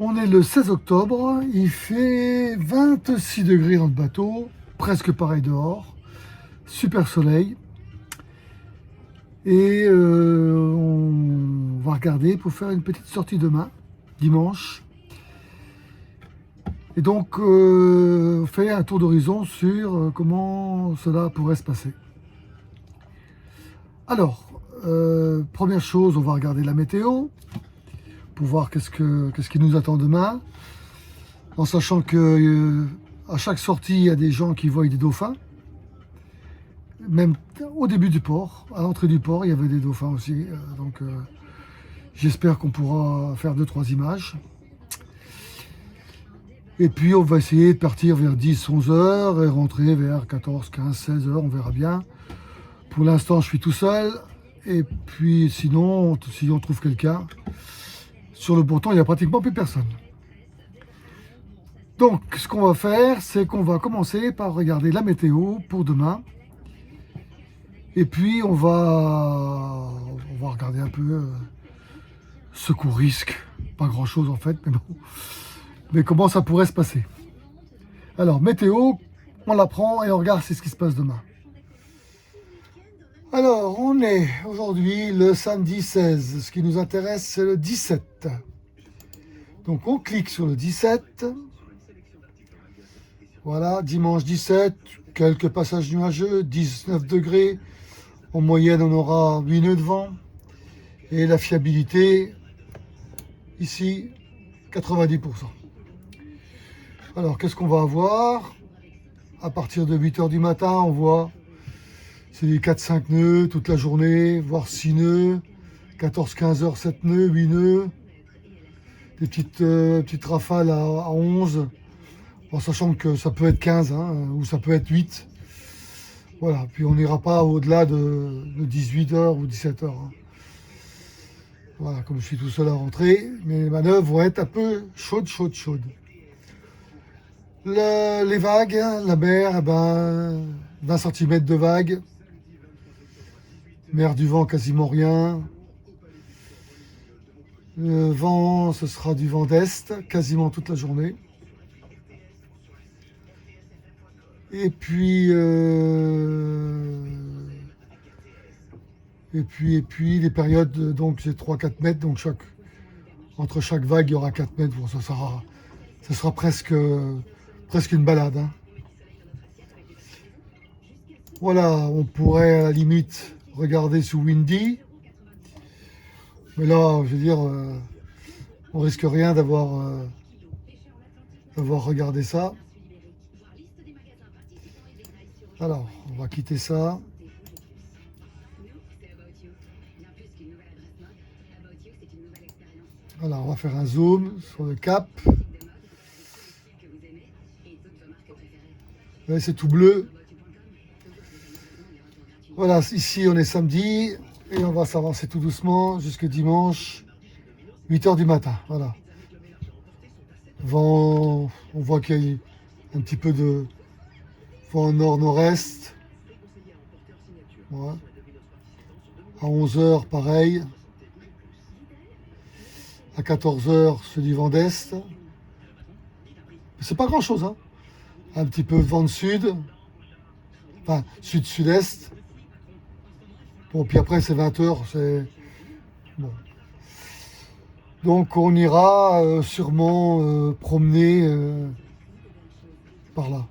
On est le 16 octobre, il fait 26 degrés dans le bateau, presque pareil dehors, super soleil. Et on va regarder pour faire une petite sortie demain, dimanche. Et donc, faire un tour d'horizon sur comment cela pourrait se passer. Alors, première chose, on va regarder la météo pour voir qu'est-ce qui nous attend demain, en sachant que à chaque sortie, il y a des gens qui voient des dauphins. Même au début du port, à l'entrée du port, il y avait des dauphins aussi. Donc, j'espère qu'on pourra faire 2-3 images. Et puis, on va essayer de partir vers 10-11 heures et rentrer vers 14-15-16 heures, on verra bien. Pour l'instant, je suis tout seul. Et puis, sinon, si on trouve quelqu'un, sur le ponton, il n'y a pratiquement plus personne. Donc, ce qu'on va faire, c'est qu'on va commencer par regarder la météo pour demain. Et puis, on va regarder un peu ce qu'on risque. Pas grand-chose en fait, mais bon. Mais comment ça pourrait se passer. Alors, météo, on la prend et on regarde ce qui se passe demain. Alors, on est aujourd'hui le samedi 16. Ce qui nous intéresse, c'est le 17. Donc, on clique sur le 17. Voilà, dimanche 17, quelques passages nuageux, 19 degrés. En moyenne, on aura 8 nœuds de vent. Et la fiabilité, ici, 90%. Alors, qu'est-ce qu'on va avoir? À partir de 8 h du matin, on voit, c'est les 4-5 nœuds toute la journée, voire 6 nœuds. 14-15 heures, 7 nœuds, 8 nœuds. Des petites rafales à 11, en sachant que ça peut être 15, ou ça peut être 8. Voilà, puis on n'ira pas au-delà de 18 heures ou 17 heures. Voilà, comme je suis tout seul à rentrer, mes manœuvres vont être un peu chaudes. Les vagues, la mer, 20 cm de vagues. Mer du vent, quasiment rien. Le vent, ce sera du vent d'est, quasiment toute la journée. Et puis, les périodes, donc c'est 3-4 mètres, donc entre chaque vague, il y aura 4 mètres. Bon, ça sera presque une balade. Voilà, on pourrait à la limite regarder sous Windy. Mais là, je veux dire, on risque rien d'avoir regardé ça. Alors, on va quitter ça. Voilà, on va faire un zoom sur le cap. Là, c'est tout bleu. Voilà, ici on est samedi et on va s'avancer tout doucement jusqu'à dimanche, 8 h du matin. Voilà. Vent, on voit qu'il y a un petit peu de vent nord-nord-est. Voilà. À 11 h, pareil. À 14 h, c'est du vent d'est. C'est pas grand-chose, hein. Un petit peu de vent de sud. Enfin, sud-sud-est. Bon, puis après, c'est 20 h, c'est... Bon. Donc, on ira sûrement promener par là.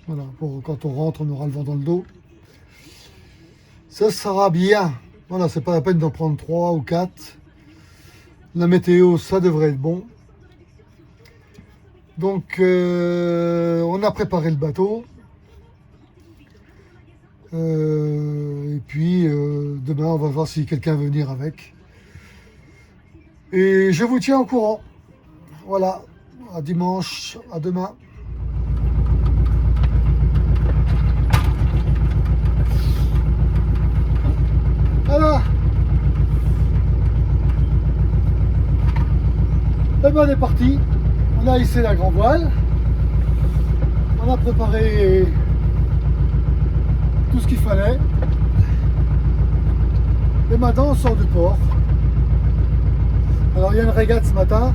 Voilà, quand on rentre, on aura le vent dans le dos. Ça sera bien. Voilà, c'est pas la peine d'en prendre 3 ou 4. La météo, ça devrait être bon. Donc, on a préparé le bateau. Et puis, demain, on va voir si quelqu'un veut venir avec. Et je vous tiens au courant. Voilà, à dimanche, à demain. Voilà. Et ben, on est parti. On a hissé la grand voile. On a préparé tout ce qu'il fallait. Et maintenant on sort du port. Alors il y a une régate ce matin,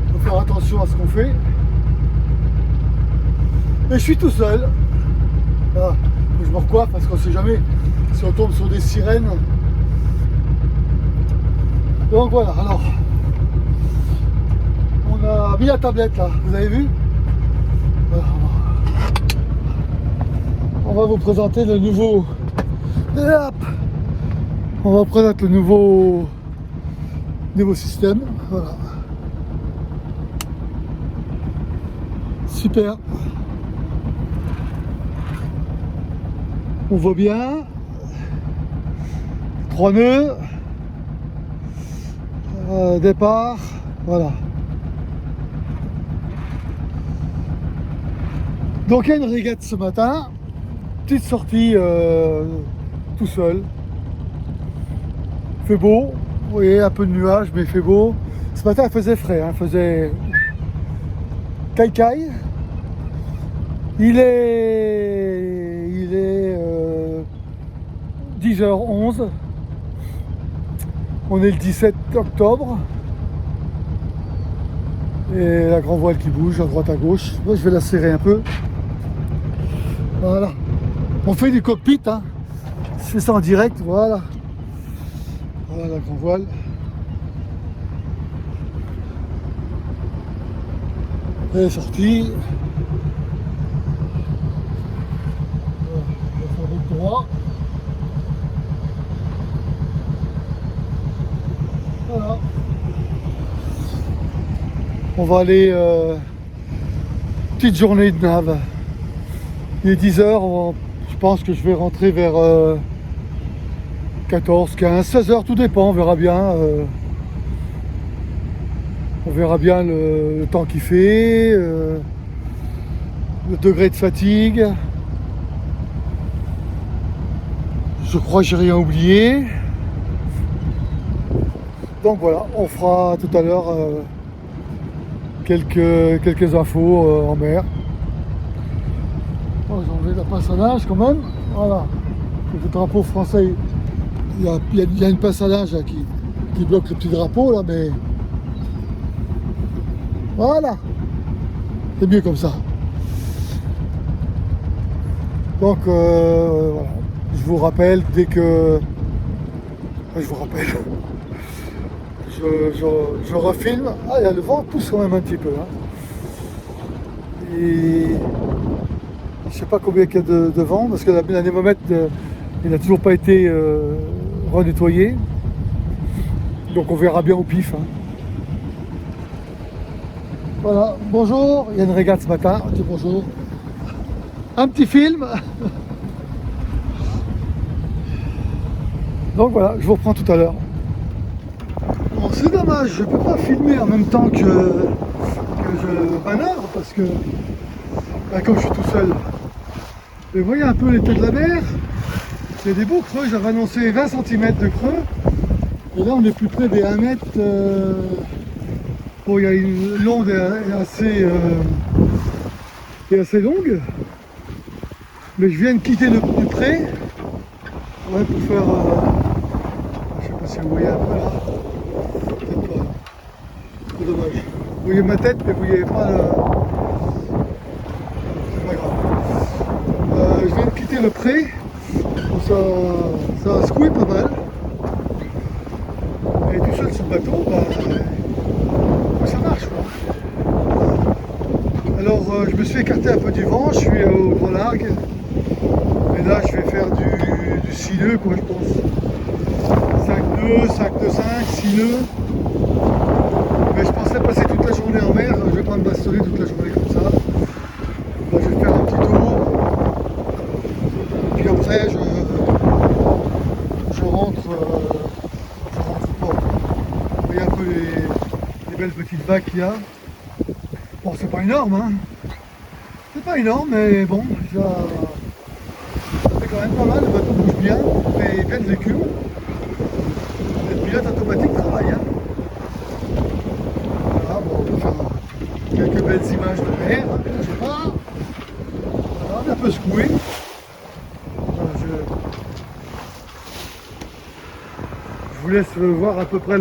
il faut faire attention à ce qu'on fait. Et je suis tout seul. Voilà. Faut que je me recoiffe parce qu'on ne sait jamais si on tombe sur des sirènes. Donc voilà, alors on a mis la tablette là, vous avez vu? Voilà. On va vous présenter le nouveau. Hop, on va présenter le nouveau système. Voilà. Super. On voit bien. 3 nœuds. Départ. Voilà. Donc il y a une régate ce matin. Petite sortie tout seul. Il fait beau. Vous voyez, un peu de nuages, mais il fait beau. Ce matin, il faisait frais. Il faisait caille-caille. Il est 10h11. On est le 17 octobre. Et la grand voile qui bouge à droite à gauche. Moi, je vais la serrer un peu. Voilà. On fait du cockpit. Hein. Je fais ça en direct. Voilà. Voilà la grand voile. Elle est sortie. On va faire des droits. Voilà. On va aller petite journée de nav. Il est 10h, je pense que je vais rentrer vers 14, 15, 16h, tout dépend, on verra bien. On verra bien le temps qu'il fait, le degré de fatigue. Je crois que j'ai rien oublié. Donc voilà, on fera tout à l'heure quelques infos en mer. Oh, j'ai enlevé la pince à linge quand même. Voilà. Le drapeau français, il y a une pince à linge là, qui bloque le petit drapeau là, mais voilà. C'est mieux comme ça. Donc voilà. Je vous rappelle dès que. Je vous rappelle. Je refilme. Ah, il y a le vent pousse quand même un petit peu. Hein. Et je sais pas combien il y a de vent parce que l'anémomètre il n'a toujours pas été renettoyé. Donc on verra bien au pif. Hein. Voilà, bonjour, il y a une régate ce matin. On dit bonjour. Un petit film. Donc voilà, je vous reprends tout à l'heure. Bon, c'est dommage, je ne peux pas filmer en même temps que je manœuvre parce que comme je suis tout seul. Mais vous voyez un peu l'état de la mer. Il y a des beaux creux, j'avais annoncé 20 cm de creux. Et là on est plus près des 1 mètre. Bon, il y a une l'onde est assez longue. Mais je viens de quitter le pré. Ouais, pour faire. Je sais pas si vous voyez un peu là. Peut-être pas. C'est dommage. Vous voyez ma tête, mais vous voyez pas le. C'est pas grave. Je viens de quitter le pré. Ça a secoué pas mal. Et tout seul sur le bateau, ça marche quoi. Alors je me suis écarté un peu du vent, je suis au grand largue. Et là je vais faire du 6 nœuds quoi je pense. 5 nœuds, 5 nœuds 5, 6 nœuds. Mais je pensais passer toute la journée en mer, je vais pas me bastonner toute la journée comme ça. Là je vais faire un petit tour. Puis après je rentre au port. Vous voyez un peu les belles petites vagues qu'il y a. Bon c'est pas énorme hein. C'est pas énorme mais bon, ça fait quand même pas mal, le bateau bouge bien, fait bien de l'écume. Le pilote automatique travaille hein. Voilà, bon, on va faire quelques belles images de mer, hein, je sais pas. Voilà, on est un peu secoué. Voilà, je vous laisse voir à peu près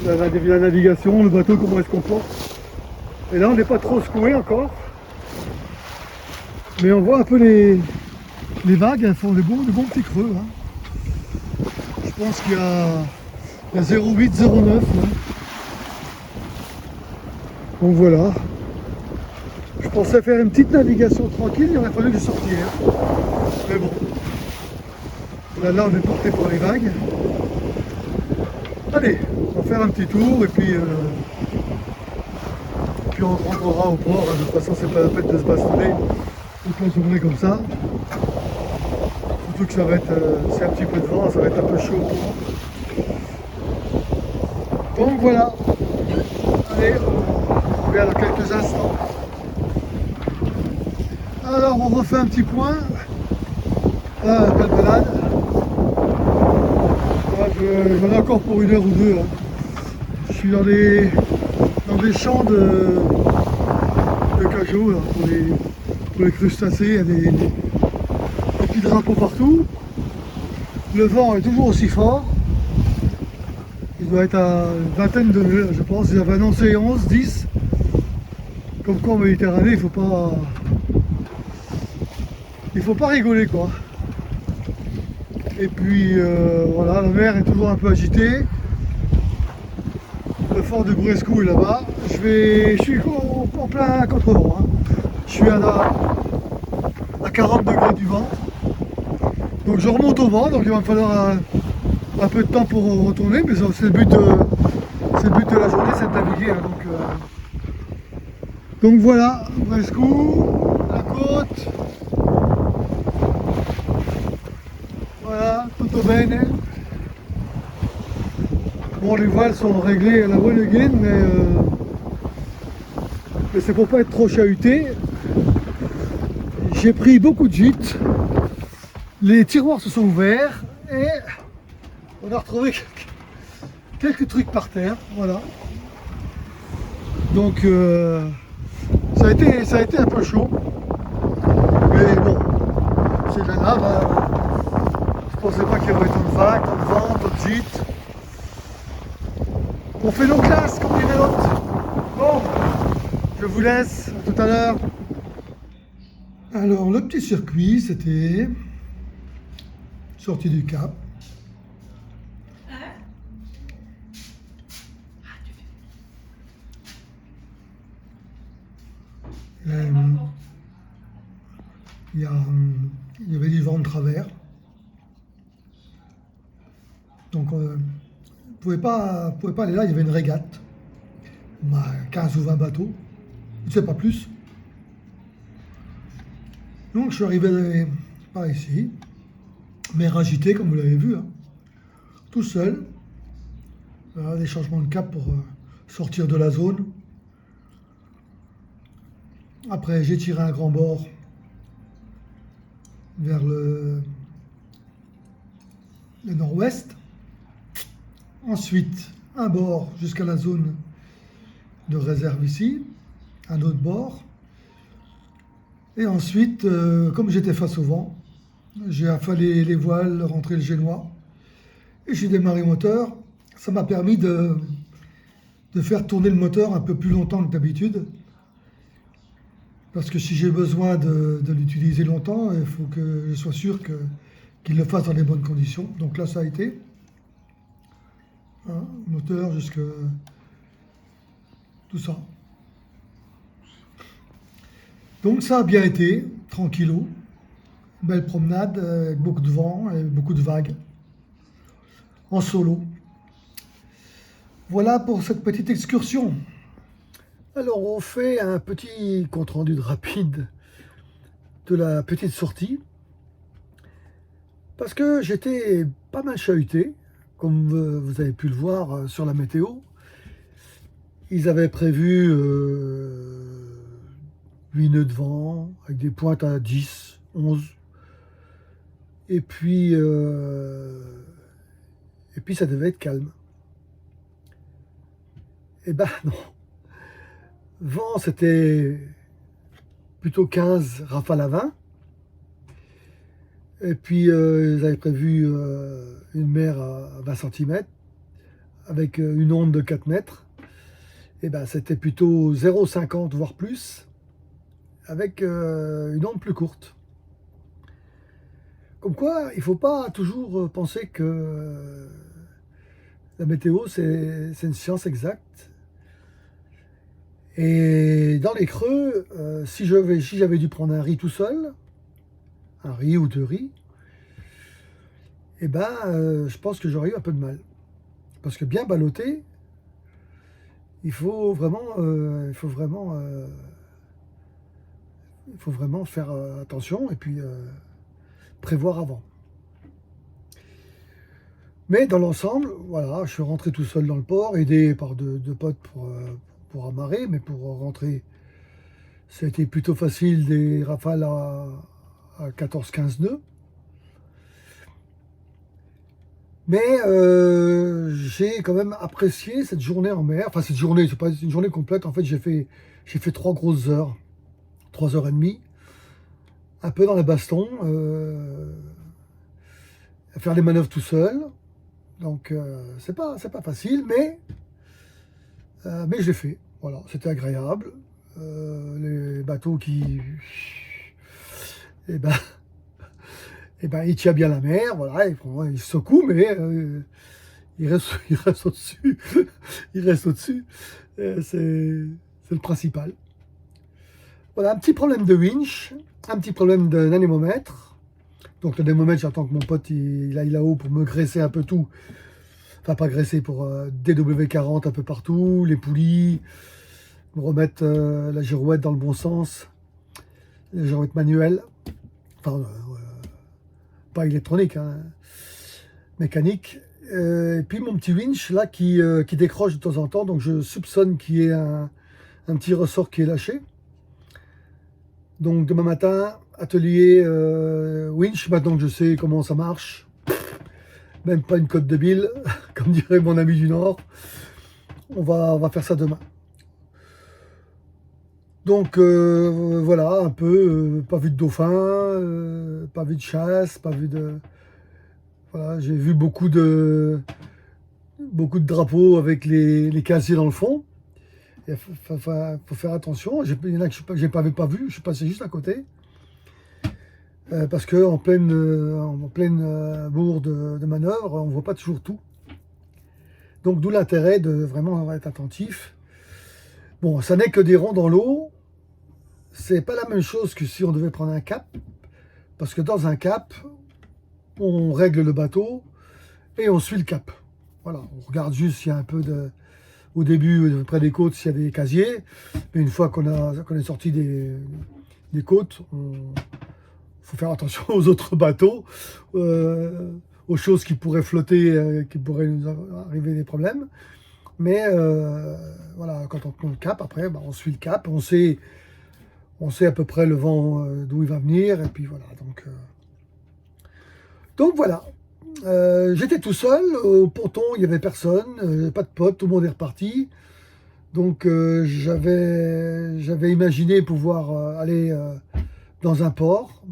la navigation, le bateau, comment il se comporte. Et là, on n'est pas trop secoué encore. Mais on voit un peu les vagues, elles font de bons petits creux. Hein. Je pense qu'il y a 0,8, 0,9. Hein. Donc voilà. Je pensais faire une petite navigation tranquille, il aurait fallu que je sorte hier. Mais bon. Là, on est porté par les vagues. Allez, on va faire un petit tour et puis on rentrera au port. De toute façon, c'est pas la peine de se bastonner toute la journée comme ça. Surtout que ça va être, c'est un petit peu de vent, ça va être un peu chaud. Donc voilà. Allez, on revient dans quelques instants. Alors, on refait un petit point. Belle balade. J'en ai encore pour 1 heure ou 2. Hein. Je suis dans des champs de cajou là, pour les crustacés. Il y a des petits drapeaux partout. Le vent est toujours aussi fort. Il doit être à une vingtaine de nœuds, je pense. Il avait annoncé 11, 10. Comme quoi en Méditerranée, il faut pas rigoler quoi. Et puis voilà, la mer est toujours un peu agitée. Le fort de Bourescou est là-bas. Je suis en plein contre-vent. Hein. Je suis à 40 degrés du vent. Donc je remonte au vent, donc il va me falloir un peu de temps pour retourner, mais c'est le but de la journée, c'est de naviguer. Hein, donc voilà, Bourescou, la côte. Voilà, tutto bene. Bon, les voiles sont réglées à la bonne gaine, mais c'est pour pas être trop chahuté. J'ai pris beaucoup de gîtes. Les tiroirs se sont ouverts et on a retrouvé quelques trucs par terre. Voilà. Donc ça a été un peu chaud. Mais bon, c'est de la lave. Hein. Je pensais pas qu'il y aurait tant de vagues, tant de vent, tant de gîtes. On fait nos classes, comme dirait l'autre. Bon, je vous laisse, à tout à l'heure. Alors, le petit circuit, c'était sortie du Cap. Il y avait du vent de travers. Donc, vous ne pouvez pas aller là, il y avait une régate. 15 ou 20 bateaux, je ne sais pas plus. Donc, je suis arrivé par ici, mer agitée, comme vous l'avez vu, hein, tout seul. Voilà, des changements de cap pour sortir de la zone. Après, j'ai tiré un grand bord vers le nord-ouest. Ensuite, un bord jusqu'à la zone de réserve ici, un autre bord. Et ensuite, comme j'étais face au vent, j'ai affalé les voiles, rentré le génois. Et j'ai démarré le moteur. Ça m'a permis de faire tourner le moteur un peu plus longtemps que d'habitude. Parce que si j'ai besoin de l'utiliser longtemps, il faut que je sois sûr qu'il le fasse dans les bonnes conditions. Donc là, ça a été. Hein, moteur jusque tout ça. Donc ça a bien été, tranquillou. Belle promenade avec beaucoup de vent et beaucoup de vagues. En solo. Voilà pour cette petite excursion. Alors on fait un petit compte-rendu rapide de la petite sortie. Parce que j'étais pas mal chahuté, comme vous avez pu le voir sur la météo. Ils avaient prévu 8 nœuds de vent, avec des pointes à 10, 11. Et puis ça devait être calme. Eh ben non. Vent, c'était plutôt 15 rafales à 20. Et puis ils avaient prévu une mer à 20 cm avec une onde de 4 mètres. Et ben c'était plutôt 0,50 voire plus, avec une onde plus courte. Comme quoi, il ne faut pas toujours penser que la météo, c'est une science exacte. Et dans les creux, si j'avais dû prendre un riz tout seul, un riz ou deux riz, eh ben, je pense que j'aurais eu un peu de mal. Parce que bien balloter, il faut vraiment faire attention et puis prévoir avant. Mais dans l'ensemble, voilà, je suis rentré tout seul dans le port, aidé par deux potes pour amarrer, mais pour rentrer, ça a été plutôt facile, des rafales à 14-15 nœuds. Mais j'ai quand même apprécié cette journée en mer. Enfin, cette journée, c'est pas une journée complète. En fait, j'ai fait 3 grosses heures, 3 heures et demie, un peu dans la baston, à faire les manœuvres tout seul. Donc, c'est pas facile, mais je l'ai fait. Voilà, c'était agréable. Les bateaux qui, eh ben, il tient bien la mer. Voilà, il secoue, mais il reste au-dessus. Il reste au-dessus. C'est le principal. Voilà, un petit problème de winch, un petit problème d'anémomètre. Donc l'anémomètre, j'attends que mon pote il aille là-haut pour me graisser un peu tout. Enfin, pas graisser, pour DW40 un peu partout, les poulies, me remettre la girouette dans le bon sens, la girouette manuelle. Enfin, pas électronique, hein, mécanique. Et puis mon petit winch là qui décroche de temps en temps, donc je soupçonne qu'il y ait un petit ressort qui est lâché. Donc demain matin, atelier winch, maintenant que je sais comment ça marche, même pas une cote de bille, comme dirait mon ami du Nord, on va faire ça demain. Donc voilà, un peu, pas vu de dauphin, pas vu de chasse, pas vu de... Voilà, j'ai vu beaucoup de drapeaux avec les casiers dans le fond. Il faut faire attention. Il y en a que je n'avais pas vu, je suis passé juste à côté. Parce qu'en pleine bourre de manœuvre, on ne voit pas toujours tout. Donc d'où l'intérêt de vraiment être attentif. Bon, ça n'est que des ronds dans l'eau. C'est pas la même chose que si on devait prendre un cap. Parce que dans un cap, on règle le bateau et on suit le cap. Voilà, on regarde juste s'il y a un peu de... Au début, près des côtes, s'il y a des casiers. Mais une fois qu'on est sorti des côtes, faut faire attention aux autres bateaux, aux choses qui pourraient flotter, qui pourraient nous arriver des problèmes. Mais voilà, quand on prend le cap, après, on suit le cap, on sait à peu près le vent d'où il va venir, et puis voilà. Donc voilà. J'étais tout seul, au ponton il n'y avait personne, pas de potes, tout le monde est reparti. Donc j'avais imaginé pouvoir aller dans un port,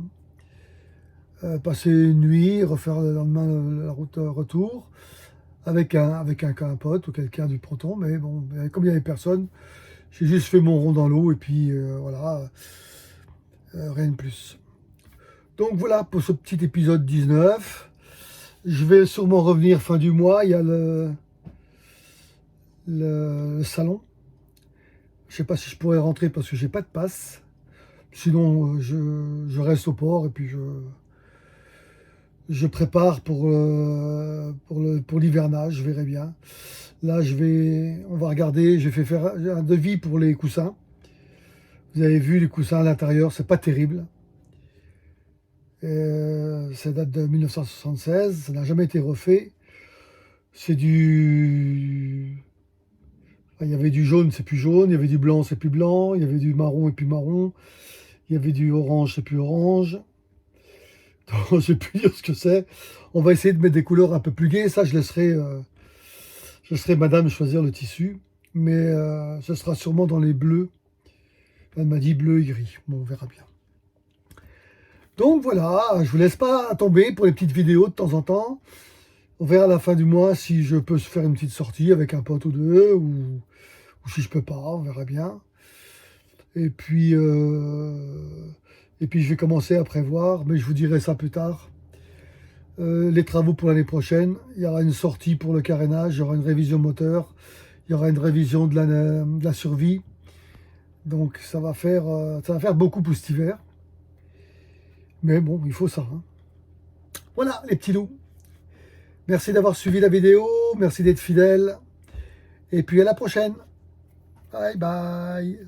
passer une nuit, refaire le lendemain la route retour, avec un pote ou quelqu'un du ponton. Mais bon, comme il n'y avait personne, j'ai juste fait mon rond dans l'eau et puis voilà, rien de plus. Donc voilà pour ce petit épisode 19. Je vais sûrement revenir fin du mois. Il y a le salon. Je ne sais pas si je pourrais rentrer parce que j'ai pas de passe. Sinon, je reste au port et puis je prépare pour l'hivernage. Je verrai bien. Là, on va regarder. J'ai fait faire un devis pour les coussins. Vous avez vu les coussins à l'intérieur, c'est pas terrible. Ça date de 1976, ça n'a jamais été refait. C'est du... Il y avait du jaune, c'est plus jaune. Il y avait du blanc, c'est plus blanc. Il y avait du marron et plus marron. Il y avait du orange, c'est plus orange. Donc, je sais plus dire ce que c'est. On va essayer de mettre des couleurs un peu plus gaies. Ça, je laisserai madame choisir le tissu. Mais ce sera sûrement dans les bleus. Elle m'a dit bleu et gris. Bon, on verra bien. Donc voilà, je vous laisse pas tomber pour les petites vidéos de temps en temps. On verra à la fin du mois si je peux se faire une petite sortie avec un pote ou deux, ou si je peux pas, on verra bien. Et puis, je vais commencer à prévoir, mais je vous dirai ça plus tard. Les travaux pour l'année prochaine, il y aura une sortie pour le carénage, il y aura une révision moteur, il y aura une révision de la survie. Donc ça va faire beaucoup pour cet hiver. Mais bon, il faut ça, hein. Voilà les petits loups. Merci d'avoir suivi la vidéo, merci d'être fidèle. Et puis à la prochaine. Bye bye.